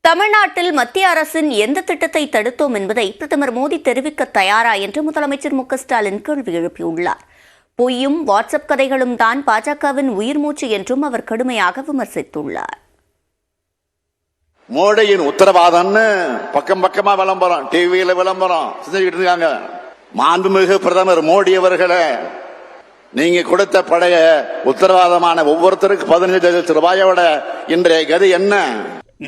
தமிழ்நாட்டில் மத்திய அரசின் எந்த திட்டத்தை தடுத்தோம் என்பதை பிரதமர் மோடி தெரிவிக்க தயாரா என்று முதலமைச்சர் மு.க.ஸ்டாலின் கேள்வி எழுப்பியுள்ளார். பொய்யும் வாட்ஸ்அப் கதைகளும் தான் பாஜகவின் உயிர் மூச்சு என்றும் அவர் கடுமையாக விமர்சித்துள்ளார். மோடியின் உத்தரவாதம்னு பக்கமா விளம்பரம், டிவியில விளம்பரம் செஞ்சுக்கிட்டு இருக்காங்க. மாண்புமிகு பிரதமர் மோடி அவர்களே, நீங்க கொடுத்த பழைய உத்தரவாதமான ஒவ்வொருத்தருக்கு 15 லட்சம் ரூபாயோட இன்றைய கதி என்ன?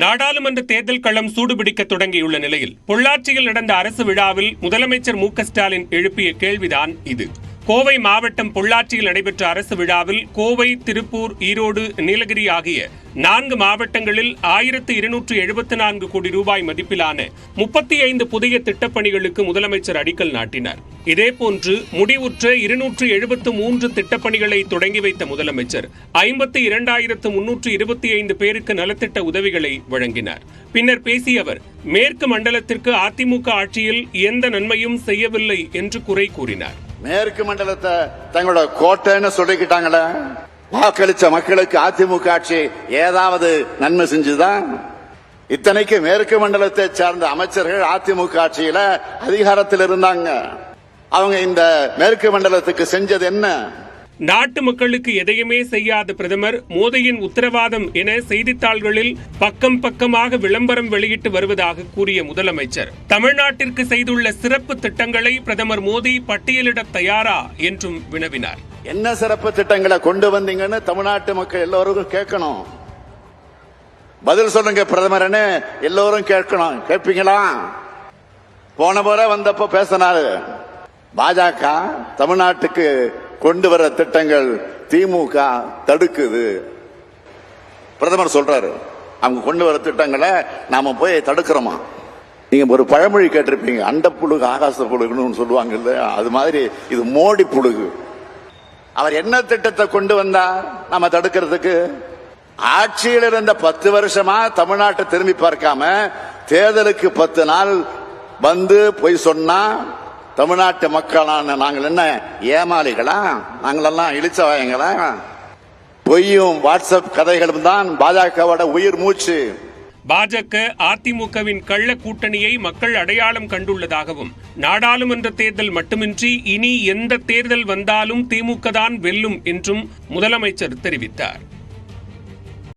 நாடாளுமன்ற தேர்தல் களம் சூடுபிடிக்க தொடங்கியுள்ள நிலையில் பொள்ளாச்சியில் நடந்த அரசு விழாவில் முதலமைச்சர் மு.க.ஸ்டாலின் எழுப்பிய கேள்விதான் இது. கோவை மாவட்டம் பொள்ளாச்சியில் நடைபெற்ற அரசு விழாவில் கோவை, திருப்பூர், ஈரோடு, நீலகிரி ஆகிய 4 மாவட்டங்களில் 1274 கோடி ரூபாய் மதிப்பிலான 35 புதிய திட்டப்பணிகளுக்கு முதலமைச்சர் அடிக்கல் நாட்டினார். இதேபோன்று முடிவுற்ற 273 திட்டப்பணிகளை தொடங்கி வைத்த முதலமைச்சர் 52,325 பேருக்கு நலத்திட்ட உதவிகளை வழங்கினார். பின்னர் பேசிய அவர், மேற்கு மண்டலத்திற்கு அதிமுக ஆட்சியில் எந்த நன்மையும் செய்யவில்லை என்று குறை கூறினார். மேற்கு மண்டலத்தை தங்களோட கோட்டைன்னு சொல்லிக்கிட்டாங்களே, வாக்களிச்ச மக்களுக்கு அதிமுக ஆட்சி ஏதாவது நன்மை செஞ்சுதான்? இத்தனைக்கு மேற்கு மண்டலத்தை சார்ந்த அமைச்சர்கள் அதிமுக ஆட்சியில அதிகாரத்தில் இருந்தாங்க. அவங்க இந்த மேற்கு மண்டலத்துக்கு செஞ்சது என்ன? நாட்டு மக்களுக்கு எதையுமே செய்யாத பிரதமர் மோடியின் உத்தரவாதம் என செய்தித்தாள்களில் பக்கமாக விளம்பரம் வெளியிட்டு வருவதாக கூறிய முதலமைச்சர், தமிழ்நாட்டிற்கு செய்துள்ள சிறப்பு திட்டங்களை பிரதமர் மோடி பட்டியலிட தயாரா என்றும் வினவினார். என்ன சிறப்பு திட்டங்களை கொண்டு வந்தீங்கன்னு தமிழ்நாட்டு மக்கள் எல்லோருக்கும் கேட்கணும். பதில் சொல்லுங்க பிரதமர்னு எல்லோரும் கேட்கணும். கேட்பீங்களா? போன முறை வந்தப்ப பேசினாரு, பாஜக தமிழ்நாட்டுக்கு கொண்டு வர திட்டங்கள் திமுக தடுக்குது. பிரதமர் சொல்றாரு, அவங்க கொண்டு வர திட்டங்களை நாம போய் தடுக்கிறோமா? நீங்க ஒரு பழமொழி கேட்டிருப்பீங்க, அண்ட புழுகு ஆகாச புழுகுன்னு சொல்லுவாங்கல்ல, அது மாதிரி இது மோடி புழுகு. அவர் என்ன திட்டத்தை கொண்டு வந்தா நாம தடுக்கிறதுக்கு? ஆட்சியில் இருந்த 10 வருஷமா தமிழ்நாட்டை திரும்பி பார்க்காம தேர்தலுக்கு 10 நாள் வந்து போய் சொன்னா தமிழ்நாட்டு மக்களான நாங்கள் என்ன ஏமாளிகளா? நாங்களெல்லாம் இழிச்சவாயங்களா? பொய்யும் வாட்ஸ்அப் கதைகளும் தான் பாஜகவோட உயிர் மூச்சு. பாஜக அதிமுகவின் கள்ள கூட்டணியை மக்கள் அடையாளம் கண்டுள்ளதாகவும், நாடாளுமன்ற தேர்தல் மட்டுமின்றி இனி எந்த தேர்தல் வந்தாலும் திமுக தான் வெல்லும் என்றும் முதலமைச்சர் தெரிவித்தார்.